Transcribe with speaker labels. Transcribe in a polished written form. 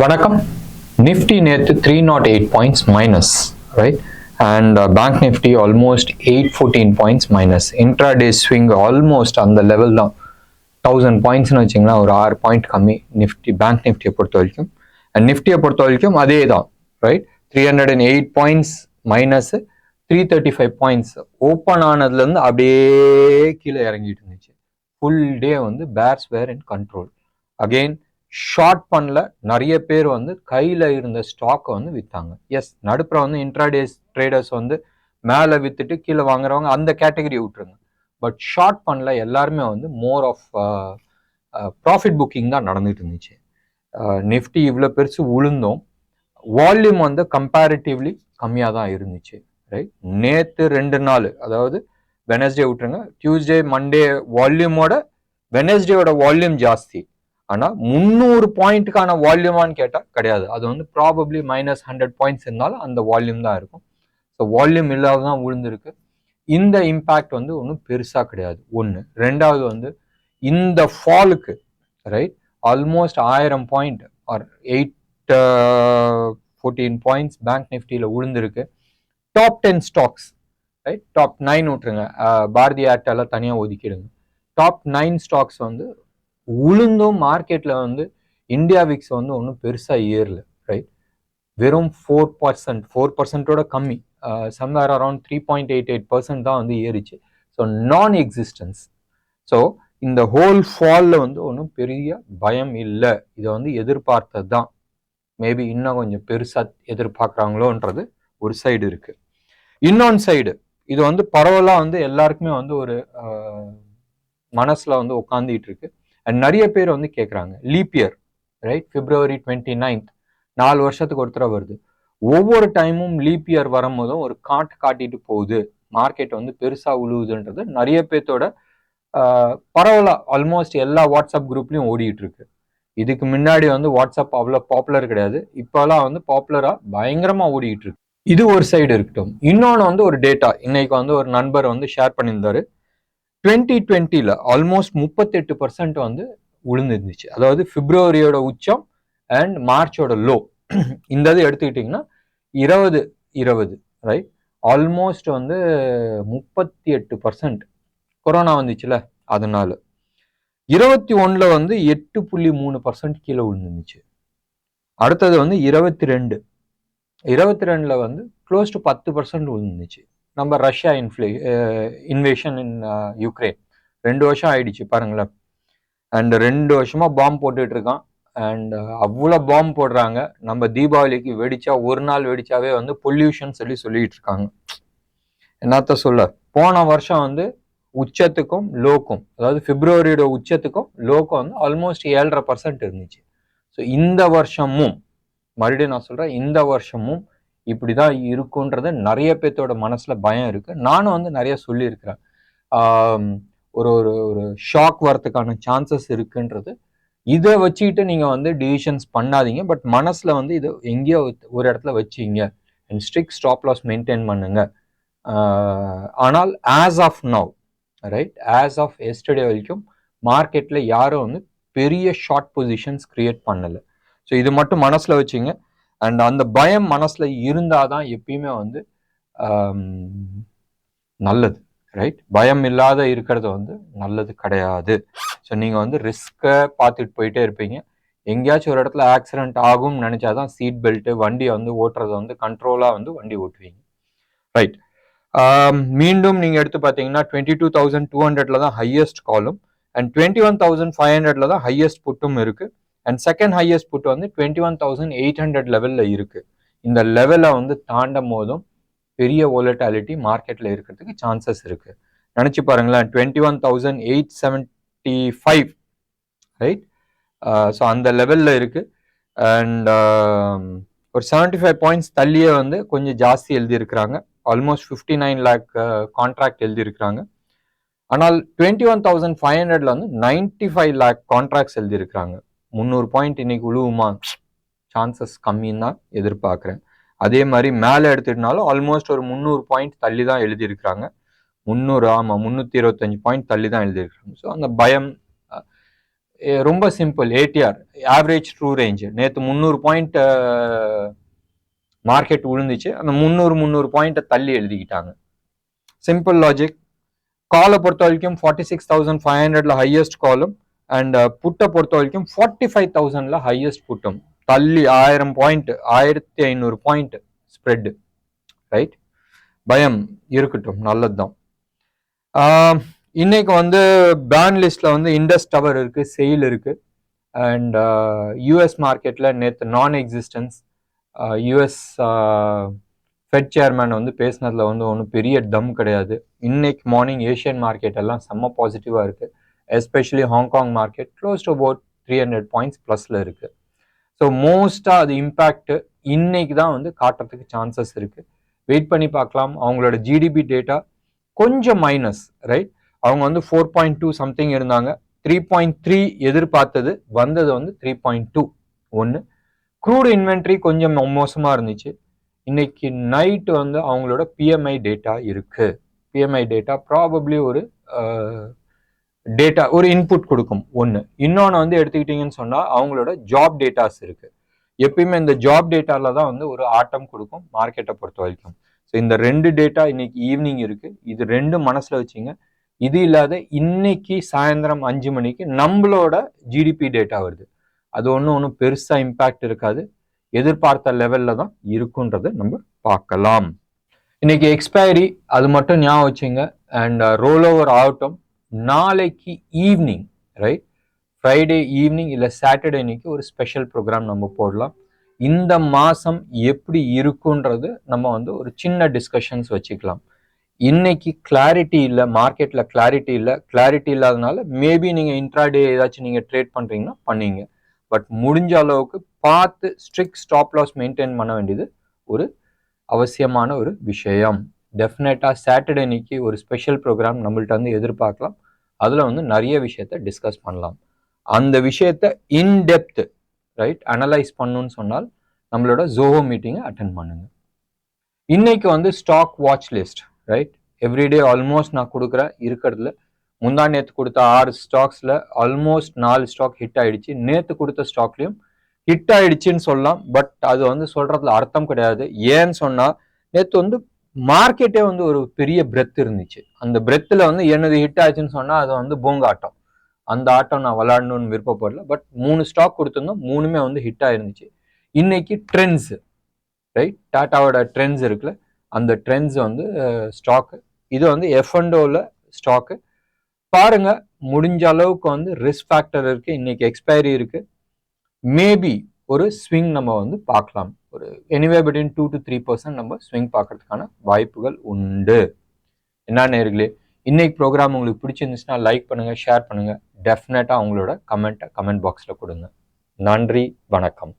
Speaker 1: வணக்கம். நிஃப்டி நேற்று 308 points minus, right? And bank Nifty almost 814 points minus. Intraday swing almost அந்த level தான். 1000 பாயிண்ட்ஸ்னு வச்சிங்களா, ஒரு 6 பாயிண்ட் கம்மி நிஃப்டி, பேங்க் நிஃப்டியை பொறுத்த வரைக்கும். அண்ட் நிஃப்டியை பொறுத்த வரைக்கும் அதே தான், right? 308 points minus, 335 points open ஆனதுலேருந்து அப்படியே கீழே இறங்கிட்டு இருந்துச்சு. ஃபுல் டே வந்து bears were in control. Again short பண்ணல, நிறைய பேர் வந்து கையில் இருந்த ஸ்டாக்கை வந்து விற்றாங்க. எஸ், நடுப்புற வந்து இன்ட்ராடேஸ் ட்ரேடர்ஸ் வந்து மேலே விற்றுட்டு கீழே வாங்குறவங்க அந்த கேட்டகரி விட்டுருங்க. பட் ஷார்ட் பண்ணல எல்லாருமே வந்து மோர் ஆஃப் ப்ராஃபிட் புக்கிங் தான் நடந்துட்டு இருந்துச்சு. நிஃப்டி இவ்வளோ பெருசு உளுந்தோம், வால்யூம் வந்து கம்பேரிட்டிவ்லி கம்மியாக தான் இருந்துச்சு, ரைட்? நேற்று 2 நாள், அதாவது வெனஸ்டே விட்டுருங்க, டியூஸ்டே மண்டே வால்யூமோட வெனஸ்டேயோட வால்யூம் ஜாஸ்தி. ஆனால் 300 பாயிண்ட்டுக்கான வால்யூமான்னு கேட்டால் கிடையாது. அது வந்து ப்ராபப்ளி -100 பாயிண்ட்ஸ் இருந்தாலும் அந்த வால்யூம் தான் இருக்கும். ஸோ வால்யூம் இல்லாத தான் விழுந்திருக்கு. இந்த இம்பேக்ட் வந்து ஒன்றும் பெருசாக கிடையாது. ஒன்று. ரெண்டாவது வந்து இந்த ஃபாலுக்கு, right, almost 1000 point or 814 points bank நிஃப்டியில் விழுந்திருக்கு. Top 10 stocks, right? டாப் 9 விட்டுருங்க, பாரதி ஏர்டெல்லாம் தனியாக ஒதுக்கிடுங்க. டாப் 9 ஸ்டாக்ஸ் வந்து உளுந்தும் மார்க்கெட்டில் வந்து இந்தியா விக்ஸ் வந்து ஒன்றும் பெருசாக ஏறல, ரைட்? வெறும் 4%ஓட கம்மி, சம்வேர் அரௌண்ட் 3.88% தான் வந்து ஏறிச்சு. ஸோ நான் எக்ஸிஸ்டன்ஸ். ஸோ இந்த ஹோல் ஃபாலில் வந்து ஒன்றும் பெரிய பயம் இல்லை. இதை வந்து எதிர்பார்த்தது தான். மேபி இன்னும் கொஞ்சம் பெருசாக எதிர்பார்க்குறாங்களோன்றது ஒரு சைடு இருக்குது. இன்னொன்று சைடு இது வந்து பரவலாக வந்து எல்லாருக்குமே வந்து ஒரு மனசில் வந்து உட்காந்துட்டு இருக்கு. அண்ட் நிறைய பேர் வந்து கேட்குறாங்க, leap year, right? February 29th 4 வருஷத்துக்கு ஒருத்தர வருது. ஒவ்வொரு டைமும் லீப் இயர் வரும்போதும் ஒரு காட்டிட்டு போகுது, மார்க்கெட் வந்து பெருசாக உழுவுதுன்றது நிறைய பேர்த்தோட பரவலாக ஆல்மோஸ்ட் எல்லா வாட்ஸ்அப் குரூப்லையும் ஓடிட்டு இருக்கு. இதுக்கு முன்னாடி வந்து வாட்ஸ்அப் அவ்வளோ பாப்புலர் கிடையாது, இப்போலாம் வந்து பாப்புலராக பயங்கரமாக ஓடிட்டு இருக்கு. இது ஒரு சைடு இருக்கட்டும். இன்னொன்று வந்து ஒரு டேட்டா இன்னைக்கு வந்து ஒரு நண்பர் வந்து ஷேர் பண்ணியிருந்தாரு. 2020 ஆல்மோஸ்ட் 38% வந்து விழுந்துருந்துச்சு. அதாவது பிப்ரவரியோட உச்சம் அண்ட் மார்ச்சோட லோ. இந்த இது எடுத்துக்கிட்டிங்கன்னா 20, ரைட்? ஆல்மோஸ்ட் வந்து 38% கொரோனா வந்துச்சுல அதனால. 21 வந்து 8.3% கீழே விழுந்துருந்துச்சு. அடுத்தது வந்து 22 வந்து க்ளோஸ் டு 10% விழுந்துச்சு. நம்ம ரஷ்யா இன்வேஷன் இன் யுக்ரைன் 2 வருஷம் ஆயிடுச்சு பாருங்களேன். அண்ட் 2 வருஷமா பாம்பு போட்டுட்டு இருக்கான். அண்ட் அவ்வளோ பாம்பு போடுறாங்க. நம்ம தீபாவளிக்கு வெடிச்சா, ஒரு நாள் வெடிச்சாவே வந்து பொல்யூஷன் சொல்லிட்டு இருக்காங்க. என்னத்த சொல்ல, போன வருஷம் வந்து உச்சத்துக்கும் லோக்கும், அதாவது பிப்ரவரியோட உச்சத்துக்கும் லோக்கும் வந்து ஆல்மோஸ்ட் 7.5% இருந்துச்சு. ஸோ இந்த வருஷமும், மறுபடியும் நான் சொல்றேன், இந்த வருஷமும் இப்படிதான் இருக்குன்றது நிறைய பேர்த்தோட மனசுல பயம் இருக்கு. நானும் வந்து நிறைய சொல்லியிருக்கிறேன், ஒரு ஒரு ஒரு ஷாக் வரத்துக்கான சான்சஸ் இருக்குன்றது. இதை வச்சுக்கிட்டு நீங்க வந்து டிசிஷன்ஸ் பண்ணாதீங்க. பட் மனசுல வந்து இதை எங்கேயோ ஒரு இடத்துல வச்சுங்க and strict stop loss maintain பண்ணுங்க. ஆனால் as of now, right, as of yesterday வரைக்கும் மார்க்கெட்ல யாரும் வந்து பெரிய ஷார்ட் பொசிஷன்ஸ் கிரியேட் பண்ணல. ஸோ இது மட்டும் மனசுல வச்சுங்க. அண்ட் அந்த பயம் மனசுல இருந்தாதான் எப்பயுமே வந்து நல்லது, ரைட்? பயம் இல்லாத இருக்கிறது வந்து நல்லது கிடையாது. ஸோ நீங்க வந்து ரிஸ்கை பார்த்துட்டு போயிட்டே இருப்பீங்க. எங்கேயாச்சும் ஒரு இடத்துல ஆக்சிடென்ட் ஆகும்னு நினைச்சாதான் சீட் பெல்ட், வண்டியை வந்து ஓட்டுறதை வந்து கண்ட்ரோலா வந்து வண்டி ஓட்டுவீங்க, ரைட்? மீண்டும் நீங்க எடுத்து பார்த்தீங்கன்னா 22,200 தான் ஹையஸ்ட் காலும் அண்ட் 21,500 தான் ஹையஸ்ட் புட்டும் இருக்கு. அண்ட் செகண்ட் ஹையஸ்ட் புட் வந்து 21,800 லெவல்ல இருக்கு. இந்த லெவலை வந்து தாண்டும் போதும் பெரிய வோலட்டாலிட்டி மார்க்கெட்ல இருக்கிறதுக்கு சான்சஸ் இருக்கு. நினைச்சு பாருங்களேன், 21,875, ரைட்? ஸோ அந்த லெவல்ல இருக்கு. அண்ட் ஒரு 75 பாயிண்ட்ஸ் தள்ளியே வந்து கொஞ்சம் ஜாஸ்தி எழுதியிருக்கிறாங்க. ஆல்மோஸ்ட் 59 lakh கான்ட்ராக்ட் எழுதியிருக்கிறாங்க. ஆனால் 21,500 வந்து 95 lakh கான்ட்ராக்ட்ஸ் எழுதியிருக்கிறாங்க. 300 பாயிண்ட் இன்னைக்கு உழுவுமா? சான்சஸ் கம்மின்னு தான் எதிர்பார்க்குறேன். அதே மாதிரி மேலே எடுத்துக்கிட்டாலும் ஆல்மோஸ்ட் ஒரு 300 பாயிண்ட் தள்ளி தான் எழுதியிருக்கிறாங்க. 325 பாயிண்ட் தள்ளி தான் எழுதியிருக்கிறாங்க. ஸோ அந்த பயம் ரொம்ப simple. ADR average true range நேற்று 300 பாயிண்ட் மார்க்கெட் விழுந்துச்சு. அந்த 300 பாயிண்ட்டை தள்ளி எழுதிக்கிட்டாங்க. Simple logic. காலை பொறுத்த வரைக்கும் 46,500ல ஹையஸ்ட் காலும் அண்ட் புட்டை பொறுத்த வரைக்கும் 45,000ல ஹையஸ்ட் புட்டும். தள்ளி 1000 பாயிண்ட் 1500 பாயிண்ட் ஸ்ப்ரெட். ரைட், பயம் இருக்கட்டும், நல்லதுதான். இன்னைக்கு வந்து பேன் லிஸ்ட்ல வந்து இண்டஸ் டவர் இருக்கு, செயில் இருக்கு. அண்ட் யூஎஸ் மார்க்கெட்ல நேற்று நான் எக்ஸிஸ்டன்ஸ் யூஎஸ் ஃபெட் சேர்மேன் வந்து பேசினதுல வந்து ஒன்றும் பெரிய தம் கிடையாது. இன்னைக்கு மார்னிங் ஏஷியன் மார்க்கெட் எல்லாம் செம்ம பாசிட்டிவாக இருக்கு. Especially Hong Kong market close to about 300 points ப்ளஸ்ல இருக்கு. ஸோ மோஸ்ட்டாக அது இம்பேக்ட் இன்னைக்கு தான் வந்து காட்டுறதுக்கு சான்சஸ் இருக்கு. வெயிட் பண்ணி பார்க்கலாம். அவங்களோட ஜிடிபி டேட்டா கொஞ்சம் மைனஸ். ரைட், அவங்க வந்து 4.2 சம்திங் இருந்தாங்க. 3.3 எதிர்பார்த்தது, வந்தது வந்து 3.2. ஒன்று. க்ரூட் இன்வென்ட்ரி கொஞ்சம் மோசமாக இருந்துச்சு. இன்னைக்கு நைட்டு வந்து அவங்களோட பிஎம்ஐ டேட்டா இருக்கு. பிஎம்ஐ டேட்டா ப்ராபப்ளி ஒரு டேட்டா, ஒரு இன்புட் கொடுக்கும். ஒன்று. இன்னொன்று வந்து எடுத்துக்கிட்டீங்கன்னு சொன்னால் அவங்களோட ஜாப் டேட்டாஸ் இருக்கு. எப்பயுமே இந்த ஜாப் டேட்டால தான் வந்து ஒரு ஆட்டம் கொடுக்கும் மார்க்கெட்டை பொறுத்த வரைக்கும். ஸோ இந்த 2 டேட்டா இன்னைக்கு ஈவினிங் இருக்கு. இது 2 மனசுல வச்சுங்க. இது இல்லாத இன்னைக்கு சாயந்தரம் 5 மணிக்கு நம்மளோட ஜிடிபி டேட்டா வருது. அது ஒன்றும் பெருசா இம்பாக்ட் இருக்காது. எதிர்பார்த்த லெவல்ல தான் இருக்குன்றதை நம்ம பார்க்கலாம். இன்னைக்கு எக்ஸ்பைரி, அது மட்டும் ஞாபகம் வச்சுங்க. அண்ட் ரோல் ஓவர் ஆகட்டும். நாளைக்கு ஈவினிங், ரைட், ஃப்ரைடே ஈவினிங் இல்லை சாட்டர்டே இன்னைக்கு ஒரு ஸ்பெஷல் ப்ரோக்ராம் நம்ம போடலாம். இந்த மாதம் எப்படி இருக்குன்றது நம்ம வந்து ஒரு சின்ன டிஸ்கஷன்ஸ் வச்சுக்கலாம். இன்னைக்கு கிளாரிட்டி இல்லை, மார்க்கெட்டில் கிளாரிட்டி இல்லை. கிளாரிட்டி இல்லாதனால மேபி நீங்கள் இன்ட்ராடே ஏதாச்சும் நீங்கள் ட்ரேட் பண்ணுறீங்கன்னா பண்ணீங்க. பட் முடிஞ்ச அளவுக்கு பார்த்து ஸ்ட்ரிக்ட் ஸ்டாப் லாஸ் மெயின்டைன் பண்ண வேண்டியது ஒரு அவசியமான ஒரு விஷயம். டெஃபினட்டாக சாட்டர்டே இன்னைக்கு ஒரு ஸ்பெஷல் ப்ரோக்ராம் நம்மள்ட்ட வந்து எதிர்பார்க்கலாம். அதில் வந்து நிறைய விஷயத்த டிஸ்கஸ் பண்ணலாம். அந்த விஷயத்த இன்டெப்த், ரைட், அனலைஸ் பண்ணணும்னு சொன்னால் நம்மளோட ஜோஹோ மீட்டிங்கை அட்டென்ட் பண்ணுங்க. இன்னைக்கு வந்து stock watch list, right, everyday almost நான் கொடுக்குறேன். இருக்கிறதுல முந்தா நேற்று கொடுத்த 6 ஸ்டாக்ஸில் ஆல்மோஸ்ட் 4 ஸ்டாக் ஹிட் ஆயிடுச்சு. நேற்று கொடுத்த ஸ்டாக்லையும் ஹிட் ஆயிடுச்சுன்னு சொல்லலாம். பட் அது வந்து சொல்றதுல அர்த்தம் கிடையாது. ஏன்னு சொன்னால் நேற்று வந்து மார்க்கெட்டே வந்து ஒரு பெரிய பிரெத் இருந்துச்சு. அந்த பிரெத்தில் வந்து என்னது ஹிட் ஆச்சுன்னு சொன்னால் அது வந்து பூங்க ஆட்டம். அந்த ஆட்டம் நான் விளாடணும்னு விருப்பப்படல. பட் 3 ஸ்டாக் கொடுத்துருந்தோம், 3மே வந்து ஹிட் ஆயிருந்துச்சு. இன்னைக்கு ட்ரெண்ட்ஸ், ரைட், டாட்டாவோட ட்ரெண்ட்ஸ் இருக்குல்ல, அந்த ட்ரெண்ட்ஸ் வந்து ஸ்டாக்கு. இது வந்து F&Oல ஸ்டாக்கு. பாருங்க, முடிஞ்ச அளவுக்கு வந்து ரிஸ்க் ஃபேக்டர் இருக்கு. இன்னைக்கு எக்ஸ்பைரி இருக்கு. மேபி ஒரு ஸ்விங் நம்ம வந்து பார்க்கலாம். ஒரு எனிவே பிட்வீன் 2 to 3% நம்ம ஸ்விங் பார்க்கறதுக்கான வாய்ப்புகள் உண்டு. என்ன நேயர்களே, இன்னைக்கு ப்ரோக்ராம் உங்களுக்கு பிடிச்சிருந்துச்சுன்னா லைக் பண்ணுங்க, ஷேர் பண்ணுங்க. டெஃபினட்டா உங்களோட கமெண்ட் பாக்ஸ்ல கொடுங்க. நன்றி, வணக்கம்.